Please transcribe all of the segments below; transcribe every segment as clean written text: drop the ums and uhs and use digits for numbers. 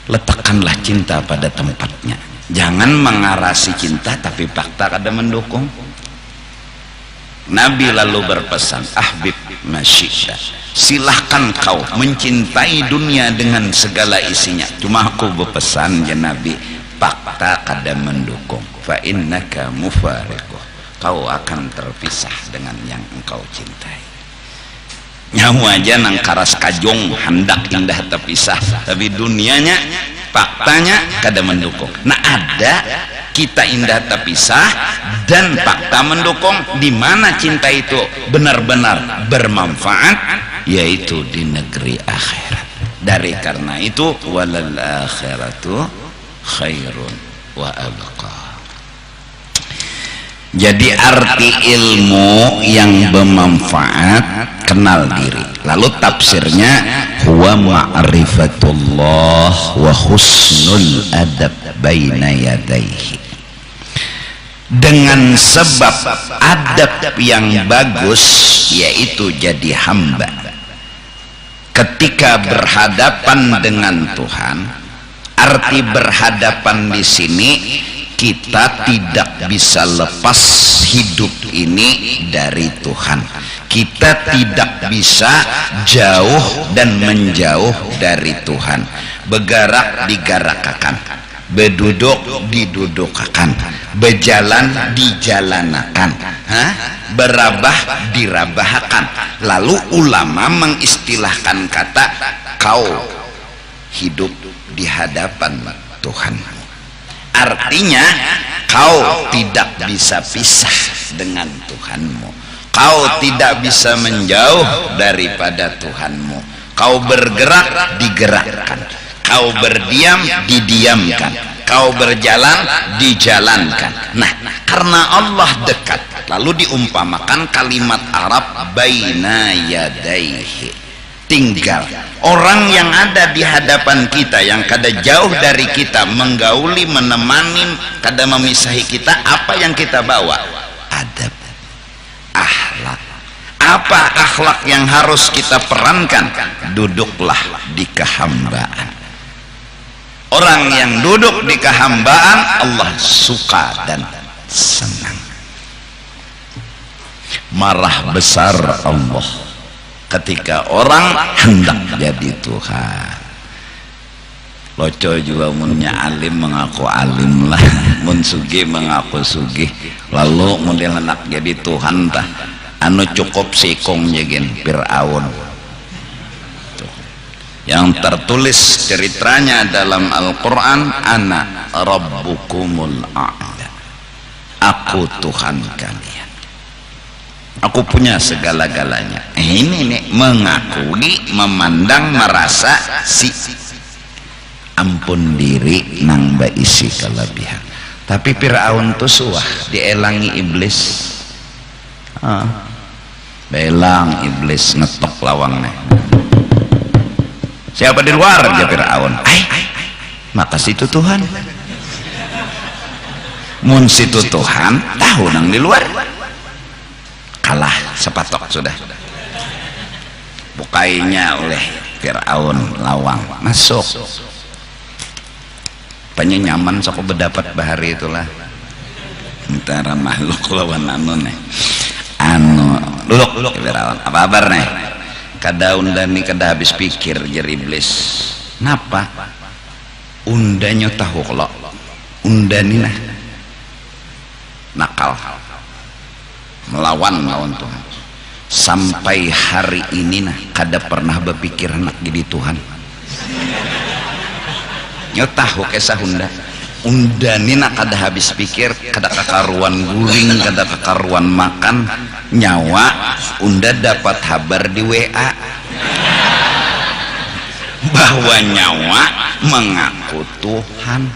Letakkanlah cinta pada tempatnya, jangan mengarasi cinta tapi fakta kada mendukung. Nabi lalu berpesan, ahbib masyita, silahkan kau mencintai dunia dengan segala isinya, cuma aku berpesan ya Nabi, fakta kada mendukung, fa innaka mufariquh, kau akan terpisah dengan yang engkau cintai. Nyawa aja nang karas kajong hendak indah terpisah, tapi dunianya faktanya kada mendukung. Nah ada kita indah terpisah dan fakta mendukung, di mana cinta itu benar-benar bermanfaat, yaitu di negeri akhirat. Dari karena itu walal akhiratu khairun wa abqa. Jadi arti ilmu yang bermanfaat, kenal diri. Lalu tafsirnya huwa ma'rifatullah wa husnul adab baina yadaihi. Dengan sebab adab yang bagus, yaitu jadi hamba ketika berhadapan dengan Tuhan. Arti berhadapan di sini, kita tidak bisa lepas hidup ini dari Tuhan. Kita tidak bisa jauh dan menjauh dari Tuhan. Bergerak digerakkan, berduduk didudukkan, berjalan dijalanakan, berabah dirabahkan. Lalu ulama mengistilahkan kata kau hidup di hadapan Tuhan. Artinya kau tidak bisa pisah dengan Tuhanmu, kau tidak bisa menjauh daripada Tuhanmu. Kau bergerak digerakkan, kau berdiam didiamkan, kau berjalan dijalankan. Nah, karena Allah dekat, lalu diumpamakan kalimat Arab baina yadaihi, tinggal orang yang ada di hadapan kita, yang kada jauh dari kita, menggauli, menemani, kada memisahi kita. Apa yang kita bawa? Adab, akhlak. Apa akhlak yang harus kita perankan? Duduklah di kehambaan. Orang yang duduk di kehambaan, Allah suka dan senang. Marah besar Allah ketika orang hendak jadi Tuhan. Loco juga munnya alim mengaku alim lah, mun sugih mengaku sugih. Lalu model hendak jadi Tuhan tah, anu cukup sikong jegen Fir'aun. Yang tertulis ceritanya dalam Al-Quran, ana rabbukumul a'la, aku Tuhan kalian, aku punya segala-galanya. Ini nih mengakui, memandang, merasa si ampun diri nang baisi kelebihan. Tapi Fir'aun tuh suah dielangi iblis. Belang iblis ngetok lawangnya. Siapa di luar? Dia Fir'aun. Maka situ Tuhan. Mun situ Tuhan, tahu nang di luar. Kalah sepatok sudah. Bukainya oleh Fir'aun lawang masuk. Penyenyaman sok berdapat bahari itulah. Antara makhluk lawan anu nih. Luluk Fir'aun. Apa kabar nih? Kada undani kada habis pikir jadi iblis. Napa? Undanya tahu kalau undani nah nakal, melawan Tuhan. Sampai hari ini nah kada pernah berpikir nak jadi Tuhan. Nyo tahu kesah undani nak kada habis pikir, kada kakaruan guling, kada kakaruan makan. Nyawa unda dapat kabar di WA bahwa nyawa mengaku Tuhan.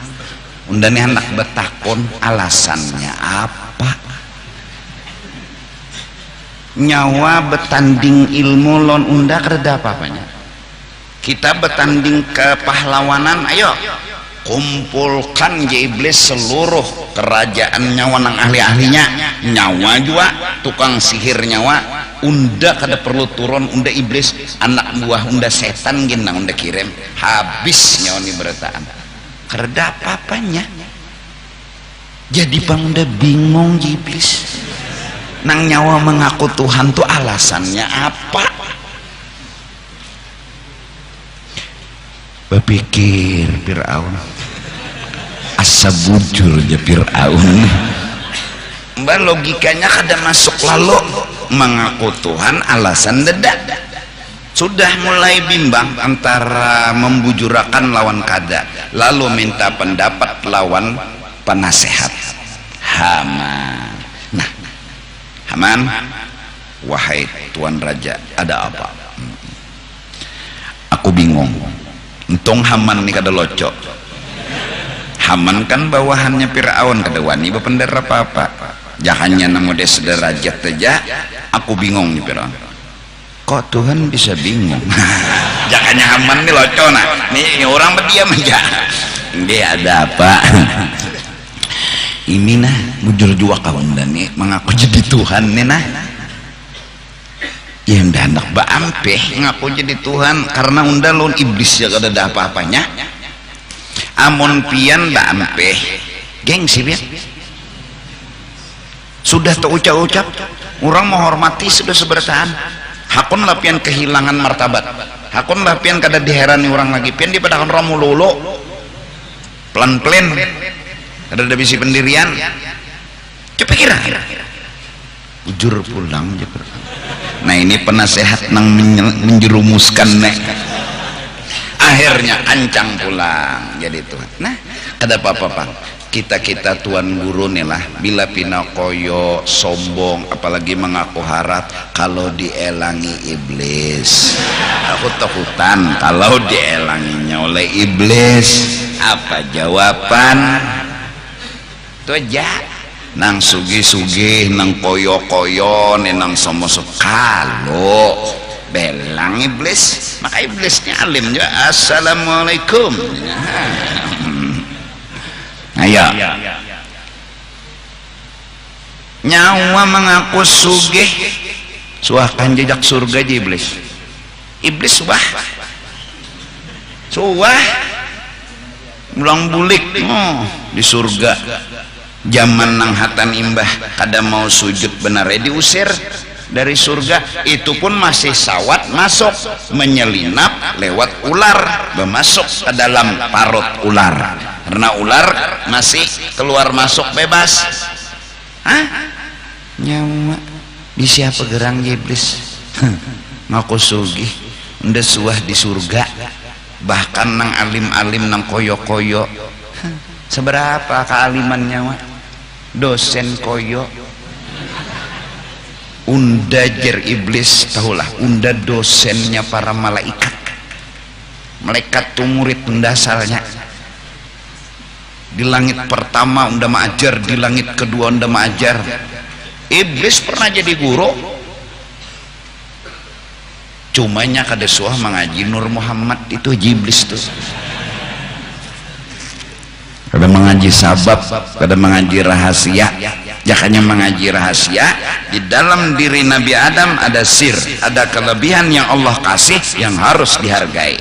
Unda nih hendak betakon alasannya apa. Nyawa betanding ilmu lon unda kereda apa-apanya. Kita betanding kepahlawanan, ayo kumpulkan je iblis seluruh kerajaan nyawa nang ahli-ahlinya. Nyawa juga tukang sihir nyawa unda kada perlu turun, unda iblis anak buah unda setan gini unda kirim habis nyawa ni berataan kerda apa-apanya. Jadi bang unda bingung iblis nang nyawa mengaku Tuhan tuh alasannya apa. Berpikir Fir'aun asa bujur aja Fir'aun mbak, logikanya kada masuk. Lalu mengaku Tuhan alasan dedak, sudah mulai bimbang antara membujurakan lawan kada, lalu minta pendapat lawan penasehat Haman. Nah, Haman, wahai Tuan Raja, ada apa? Aku bingung. Untung Haman ini kada locok. Haman kan bawahannya Fir'aun, kada wani bepender apa-apa. Jahannya namo des sederajat aja. Aku bingung nih Fir'aun. Kok Tuhan bisa bingung? Jahannya Haman nih locok nah. Nih orang berdiam aja. Dia ada apa? Ini nah mujur jua kawan dan nih mengaku jadi Tuhan nih nah. Ya ndak hendak baampeh ngaku jadi Tuhan karena unda lawan iblis ya kada ada apa-apanya. Amon pian baampeh gengsi pian. Sudah terucap-ucap orang menghormati sudah seberataan. Hakun lah pian kehilangan martabat. Hakun lah pian kada diherani orang lagi pian di padakan ramulolo. Pelan-pelan kada ada bisi pendirian. Coba kira. Ujur pulang je. Nah ini penasehat nang menjerumuskan nek. Akhirnya ancang pulang jadi Tuhan. Nah kada apa-apa kita Tuan Guru nih lah bila pinakoyo sombong apalagi mengaku harat kalau dielangi iblis. Aku takutan kalau dielanginya oleh iblis. Apa jawaban? Itu aja. Nang sugi-sugi nang koyo-koyo nang somo kalau belang iblis maka iblisnya alim juga. Assalamualaikum. Ayo nyawa mengaku sugih suahkan jejak surga aja iblis suah ulang bulik di surga. Zaman nang hatan imbah kada mau sujud benar diusir dari surga, itu pun masih sawat masuk menyelinap lewat ular bermasuk ke dalam parut ular karena ular masih keluar masuk bebas. Nyawa bisa apa gerang iblis ngaku sugih unda suah di surga bahkan nang alim-alim nang koyo-koyo seberapa kealiman nyawa dosen koyo unda jer iblis tahulah unda dosennya para malaikat tuh murid unda asalnya di langit pertama unda maajar, di langit kedua unda maajar. Iblis pernah jadi guru cumanya kada suah mengaji Nur Muhammad itu iblis tuh kada mengaji sabab, kada mengaji rahasia. Jakanya mengaji rahasia di dalam diri Nabi Adam ada sir, ada kelebihan yang Allah kasih yang harus dihargai.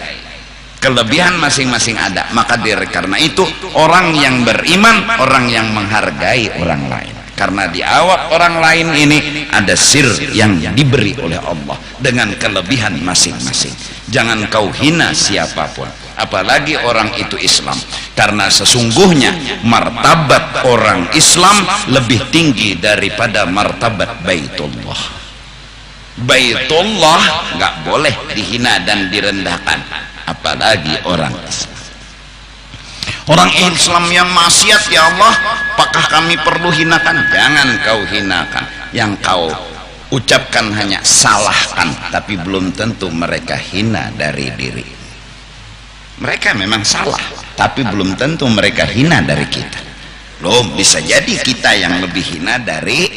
Kelebihan masing-masing ada, maka karena itu orang yang beriman, orang yang menghargai orang lain. Karena di awak orang lain ini ada sir yang diberi oleh Allah dengan kelebihan masing-masing. Jangan kau hina siapapun, apalagi orang itu Islam, karena sesungguhnya martabat orang Islam lebih tinggi daripada martabat Baitullah. Baitullah nggak boleh dihina dan direndahkan, apalagi orang Islam. Orang Islam yang maksiat, ya Allah, apakah kami perlu hinakan? Jangan kau hinakan. Yang kau ucapkan hanya salahkan, tapi belum tentu mereka hina dari diri. Mereka memang salah, tapi belum tentu mereka hina dari kita. Loh, bisa jadi kita yang lebih hina dari